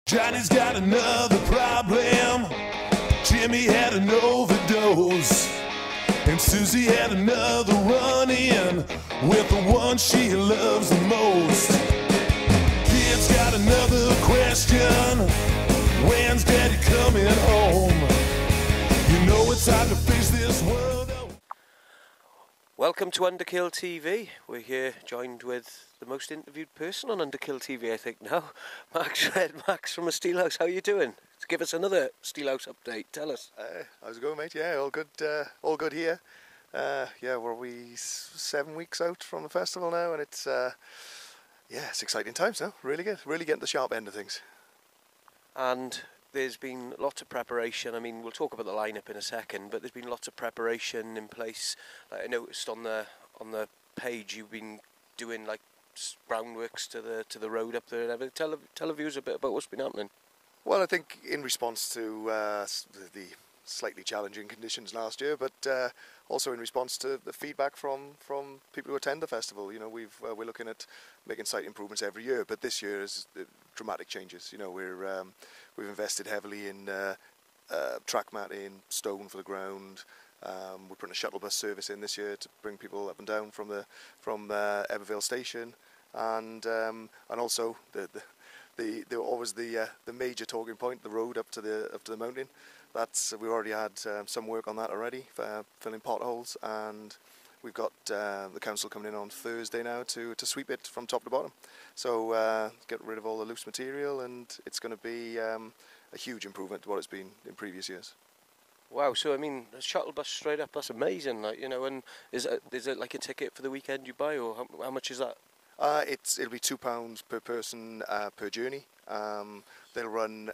Johnny's got another problem. Jimmy had an overdose. And Susie had another run-in with the one she loves the most. Kid's got another question. When's Daddy coming home? You know it's hard to face this world. Welcome to Underkill TV. We're here joined with the most interviewed person on Underkill TV, I think now. Max from the Steelhouse. How are you doing? Give us another Steelhouse update. Tell us. How's it going, mate? Yeah, all good here. We're 7 weeks out from the festival now, and it's exciting times now. Really good. Really getting the sharp end of things. And there's been lots of preparation. I mean, we'll talk about the lineup in a second, but there's been lots of preparation in place. Like I noticed on the page, you've been doing like groundworks to the road up there and everything. Tell the viewers a bit about what's been happening. Well, I think in response to the slightly challenging conditions last year, but also in response to the feedback from people who attend the festival. You know, we're looking at making site improvements every year, but this year is dramatic changes. You know, we've invested heavily in track matting, stone for the ground. We're putting a shuttle bus service in this year to bring people up and down from Eberville station, and also the major talking point, the road up to the mountain. We already had some work on that already, filling potholes, and we've got the council coming in on Thursday now to sweep it from top to bottom. So get rid of all the loose material, and it's going to be a huge improvement to what it's been in previous years. Wow, so I mean, a shuttle bus straight up, that's amazing, like, you know. And is it like a ticket for the weekend you buy, or how much is that? It'll be £2 per person per journey. They'll run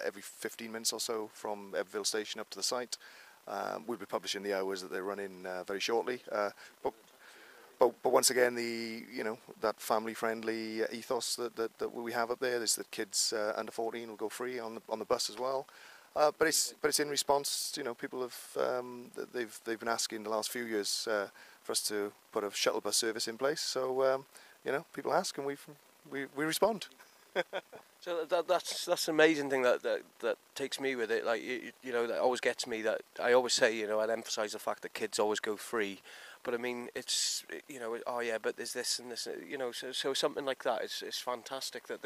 every 15 minutes or so from Eberville station up to the site. We'll be publishing the hours that they run in very shortly. But once again, that family-friendly ethos that we have up there is that kids under 14 will go free on the bus as well. But it's in response. You know, people have they've been asking the last few years for us to put a shuttle bus service in place. So people ask, and we respond. So that's an amazing thing that takes me with it. Like you know, that always gets me. That I always say, you know, I'd emphasise the fact that kids always go free. But I mean, it's, you know, oh yeah, but there's this and this, you know. So something like that is fantastic. That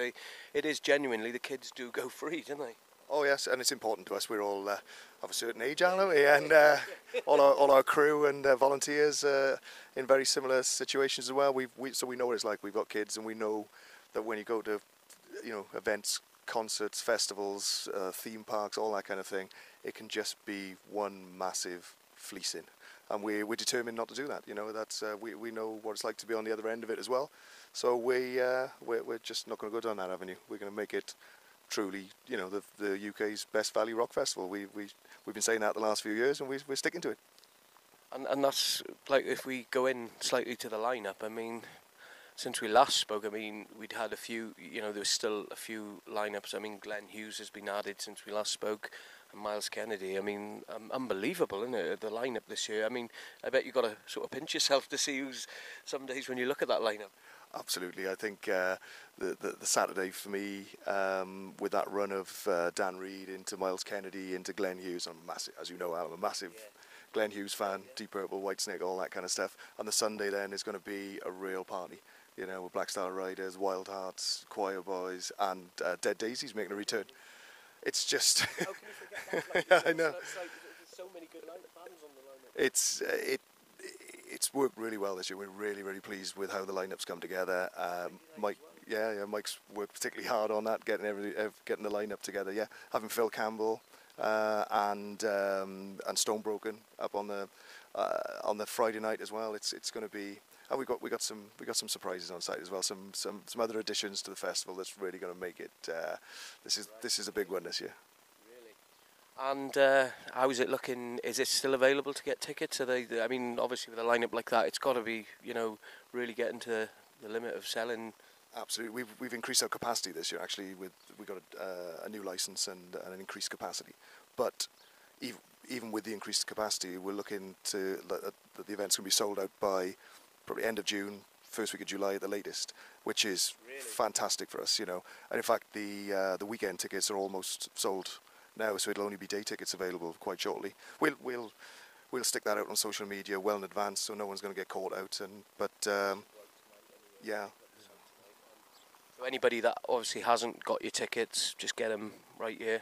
it is genuinely, the kids do go free, don't they? Oh yes, and it's important to us. We're all of a certain age, aren't we? And all our crew and volunteers in very similar situations as well. So we know what it's like. We've got kids, and we know that when you go to, you know, events, concerts, festivals, theme parks, all that kind of thing, it can just be one massive fleecing, and we're determined not to do that. You know, that's we know what it's like to be on the other end of it as well. So we're just not going to go down that avenue. We're going to make it truly, you know, the UK's best value rock festival. We've been saying that the last few years, and we're sticking to it. And that's like, if we go in slightly to the lineup. I mean, since we last spoke, I mean, we'd had a few. You know, there's still a few lineups. I mean, Glenn Hughes has been added since we last spoke, and Miles Kennedy. I mean, unbelievable, isn't it? The lineup this year. I mean, I bet you've got to sort of pinch yourself to see who's some days when you look at that lineup. Absolutely. I think the Saturday for me, with that run of Dan Reed into Miles Kennedy into Glenn Hughes, I'm massive, as you know, I'm a massive Glenn Hughes fan, Deep Purple, Whitesnake, all that kind of stuff. And the Sunday then is going to be a real party, you know, with Black Star Riders, Wild Hearts, Choir Boys, and Dead Daisies making a return. It's just... How can you forget that? Like, I know. It's like, there's so many good bands on the lineup. It's worked really well this year. We're really, really pleased with how the lineups come together. Mike's worked particularly hard on that, getting the lineup together. Yeah, having Phil Campbell and Stonebroken up on the Friday night as well. It's going to be. And we got some surprises on site as well. Some other additions to the festival that's really going to make it. This is a big one this year. And how is it looking? Is it still available to get tickets? I mean, obviously with a lineup like that, it's got to be, you know, really getting to the limit of selling. Absolutely, we've increased our capacity this year. Actually, we got a new license and an increased capacity. But even with the increased capacity, we're looking to that the event's going to be sold out by probably end of June, first week of July at the latest, which is fantastic for us, you know. And in fact, the weekend tickets are almost sold now, so it'll only be day tickets available quite shortly. We'll stick that out on social media well in advance, so no one's going to get caught out. Yeah. So anybody that obviously hasn't got your tickets, just get them right here.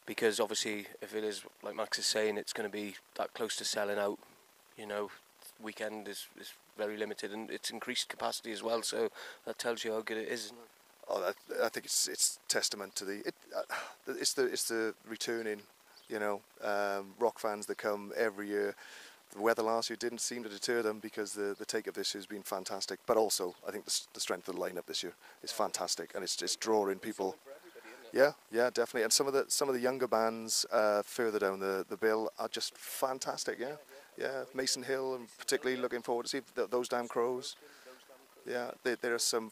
Because obviously, if it is, like Max is saying, it's going to be that close to selling out, you know, weekend is very limited, and it's increased capacity as well, so that tells you how good it is, isn't it? Oh, I think it's testament to it's the returning, you know, rock fans that come every year. The weather last year didn't seem to deter them because the take of this has been fantastic. But also, I think the strength of the lineup this year is fantastic, and it's just drawing people. Yeah, definitely. And some of the younger bands further down the bill are just fantastic. Yeah. Mason Hill, and particularly looking forward to see those Damn Crows. Yeah, there are some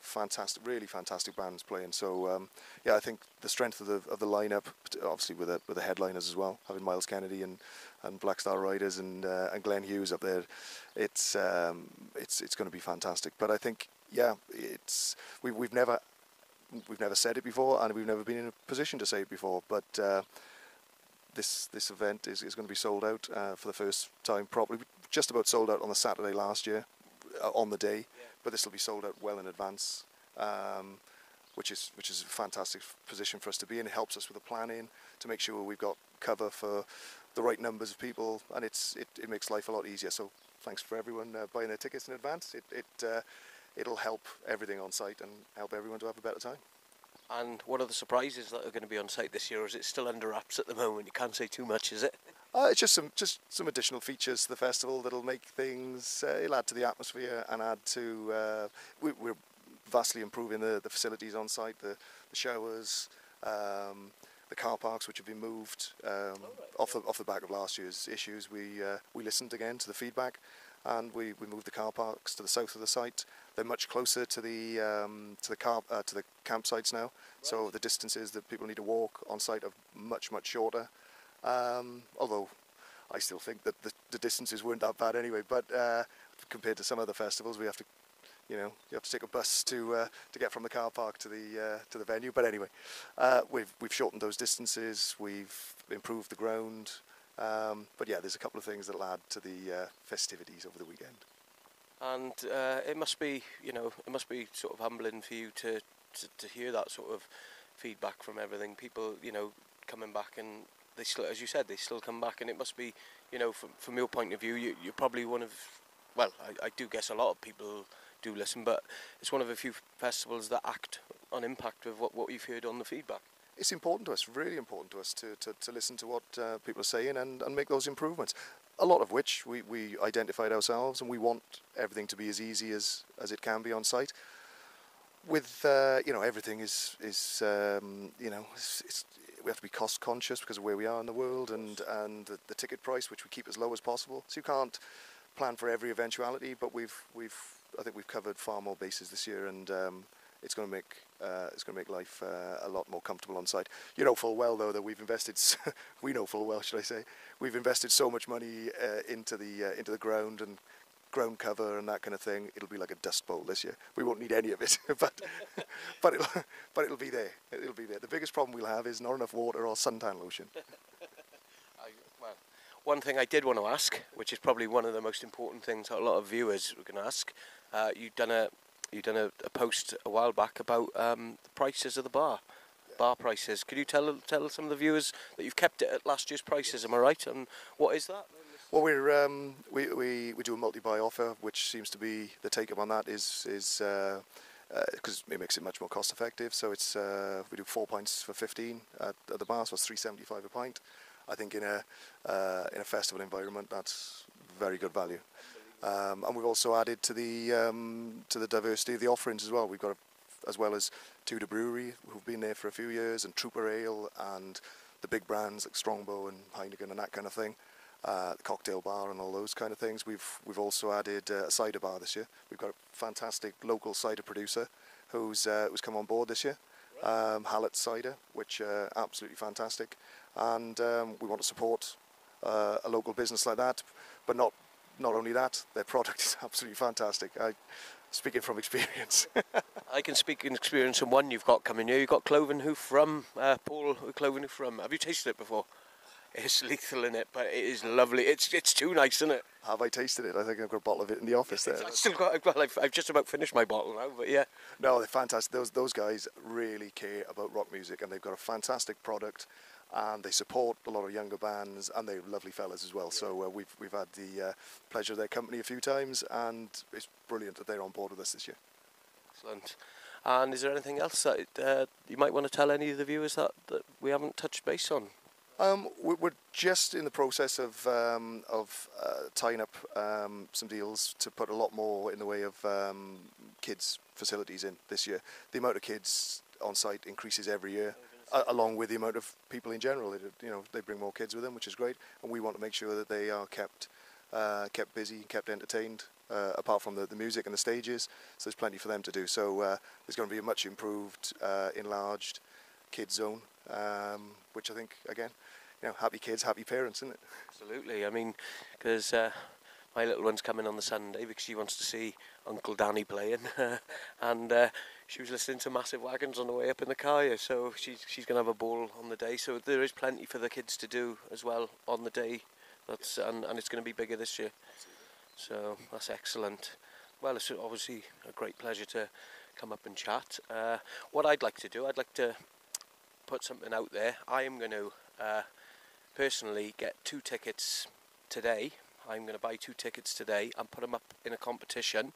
really fantastic bands playing. So I think the strength of the lineup, obviously with the headliners as well, having Miles Kennedy and Black Star Riders and Glenn Hughes up there, it's going to be fantastic. But I think we've never said it before, and we've never been in a position to say it before. But this event is going to be sold out for the first time properly. Just about sold out on the Saturday last year, on the day. But this will be sold out well in advance, which is a fantastic position for us to be in. It helps us with the planning to make sure we've got cover for the right numbers of people, and it makes life a lot easier. So thanks for everyone buying their tickets in advance. It'll help everything on site and help everyone to have a better time. And what are the surprises that are going to be on site this year, or is it still under wraps at the moment? You can't say too much, is it? It's just some additional features to the festival that'll make things. It'll add to the atmosphere and add to. We're vastly improving the facilities on site, the showers, the car parks, which have been moved off the back of last year's issues. We listened again to the feedback, and we moved the car parks to the south of the site. They're much closer to the campsites now, right. So the distances that people need to walk on site are much shorter. Although I still think that the distances weren't that bad anyway. But compared to some other festivals, we have to, you have to take a bus to get from the car park to the venue. But anyway, we've shortened those distances. We've improved the ground. But yeah, there's a couple of things that'll add to the festivities over the weekend. And it must be, sort of humbling for you to hear that sort of feedback from everything. People, coming back, and they still, as you said, they still come back, and it must be, from your point of view, you're probably one of, well, I do guess a lot of people do listen, but it's one of a few festivals that act on impact of what you've heard on the feedback. It's important to us, really important to us, to listen to what people are saying and make those improvements. A lot of which we identified ourselves, and we want everything to be as easy as it can be on site. With everything is we have to be cost conscious because of where we are in the world, and the ticket price, which we keep as low as possible. So you can't plan for every eventuality, but I think we've covered far more bases this year, and it's going to make life a lot more comfortable on site. You know full well, though, that we've invested. We know full well, should I say? We've invested so much money into the ground and ground cover and that kind of thing. It'll be like a dust bowl this year. We won't need any of it, but it'll be there. It'll be there. The biggest problem we'll have is not enough water or suntan lotion. Well, one thing I did want to ask, which is probably one of the most important things that a lot of viewers are going to ask, you've done a post a while back about the prices of the bar prices. Could you tell some of the viewers that you've kept it at last year's prices? Am I right? And what is that? Well, we do a multi-buy offer, which seems to be the take-up on that is because it makes it much more cost-effective. So it's we do 4 pints for 15 at the bar, so it's $3.75 a pint. I think in a festival environment, that's very good value. And we've also added to the diversity of the offerings as well. We've got, as well as Tudor Brewery, who've been there for a few years, and Trooper Ale, and the big brands like Strongbow and Heineken and that kind of thing, the cocktail bar and all those kind of things. We've also added a cider bar this year. We've got a fantastic local cider producer who's come on board this year, Hallett Cider, which absolutely fantastic. And we want to support a local business like that, but not only that, their product is absolutely fantastic. speaking from experience. I can speak in experience on one you've got coming here. You've got cloven hoof from Paul. Cloven hoof from. Have you tasted it before? It's lethal in it, but it is lovely. It's too nice, isn't it? Have I tasted it? I think I've got a bottle of it in the office there. I've still got. Well, I've just about finished my bottle now, but yeah. No, they're fantastic. Those guys really care about rock music, and they've got a fantastic product, and they support a lot of younger bands, and they're lovely fellas as well. Yeah. So we've had the pleasure of their company a few times, and it's brilliant that they're on board with us this year. Excellent. And is there anything else that you might want to tell any of the viewers that we haven't touched base on? We're just in the process of tying up some deals to put a lot more in the way of kids facilities in this year. The amount of kids on site increases every year, along with the amount of people in general. They bring more kids with them, which is great, and we want to make sure that they are kept busy, kept entertained. Apart from the music and the stages, so there's plenty for them to do. So there's going to be a much improved, enlarged kids zone, which I think, again, happy kids, happy parents, isn't it? Absolutely. I mean, because my little one's coming on the Sunday because she wants to see Uncle Danny playing, and she was listening to Massive Wagons on the way up in the car here, so she's going to have a ball on the day. So there is plenty for the kids to do as well on the day. And it's going to be bigger this year. So that's excellent. Well, it's obviously a great pleasure to come up and chat. What I'd like to do, I'd like to put something out there. I am going to personally get 2 tickets today. I'm going to buy 2 tickets today and put them up in a competition.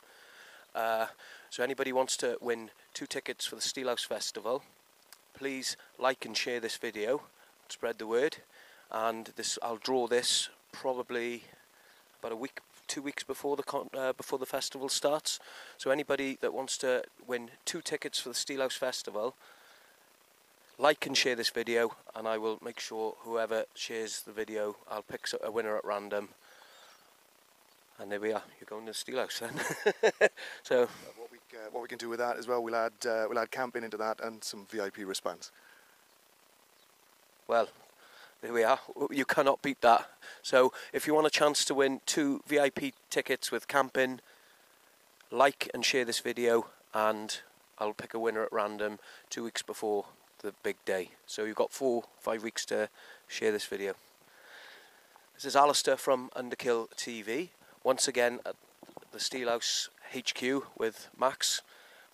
So anybody wants to win 2 tickets for the Steelhouse Festival, please like and share this video, spread the word, and I'll draw this probably about a week, 2 weeks before the festival starts. So anybody that wants to win 2 tickets for the Steelhouse Festival, like and share this video, and I will make sure whoever shares the video, I'll pick a winner at random. And there we are. You're going to the Steelhouse then. So what we can do with that as well, we'll add camping into that and some VIP wristbands. Well, there we are. You cannot beat that. So if you want a chance to win 2 VIP tickets with camping, like and share this video, and I'll pick a winner at random 2 weeks before the big day. So you've got 4-5 weeks to share this video. This is Alistair from Underkill TV. Once again at the Steelhouse HQ with Max.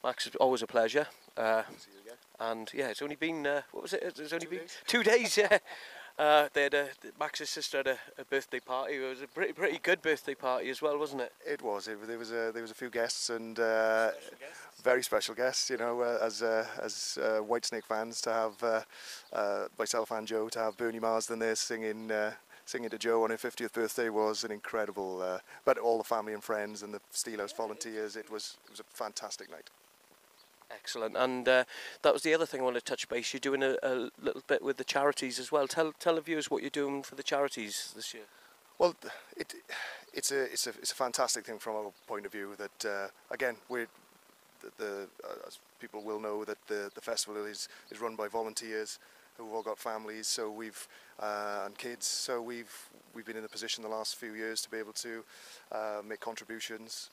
Max, it's always a pleasure. See you again. And yeah, it's only been, what was it? It's only been 2 days, yeah. They had Max's sister had a birthday party. It was a pretty good birthday party as well, wasn't it? It was. There was a few guests and very special guests. As Whitesnake fans, to have myself and Joe, to have Bernie Marsden there singing to Joe on her 50th birthday was an incredible. But all the family and friends and the Steelhouse volunteers, it was a fantastic night. Excellent. And that was the other thing I wanted to touch base. You're doing a little bit with the charities as well. Tell the viewers what you're doing for the charities this year. Well, it's a fantastic thing from our point of view that again as people will know that the festival is run by volunteers who've all got families, so and kids, so we've been in the position the last few years to be able to make contributions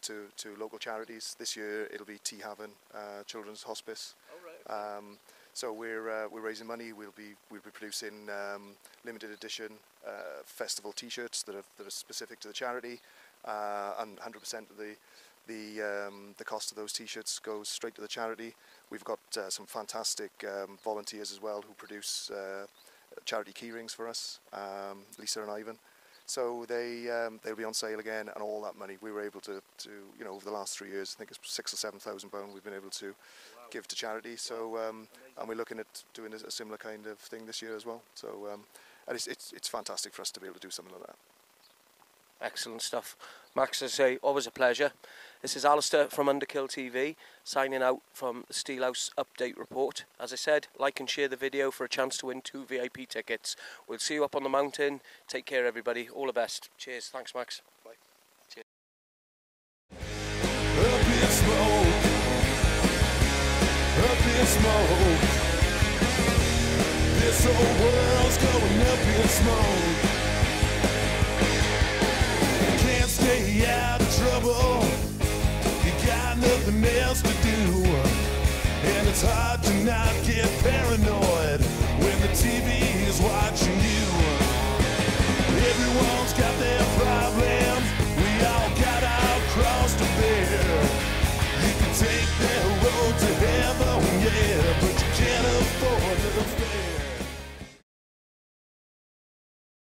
to local charities. This year it'll be Tea Haven Children's Hospice. Oh, right, okay. So we're raising money. We'll be producing limited edition festival T-shirts that are specific to the charity, and 100% of the cost of those T-shirts goes straight to the charity. We've got some fantastic volunteers as well who produce charity keyrings for us, Lisa and Ivan. So they'll be on sale again, and all that money we were able to over the last 3 years, I think it's £6,000 or £7,000 we've been able to give to charity. So and we're looking at doing a similar kind of thing this year as well. So and it's fantastic for us to be able to do something like that. Excellent stuff. Max, I say, always a pleasure. This is Alistair from Underkill TV, signing out from the Steelhouse Update Report. As I said, like and share the video for a chance to win 2 VIP tickets. We'll see you up on the mountain. Take care, everybody. All the best. Cheers. Thanks, Max. Bye. Cheers. Up in smoke, up in smoke. This whole world's going up in smoke. Can't stay out of trouble. You nothing else to do, and it's hard to not get paranoid.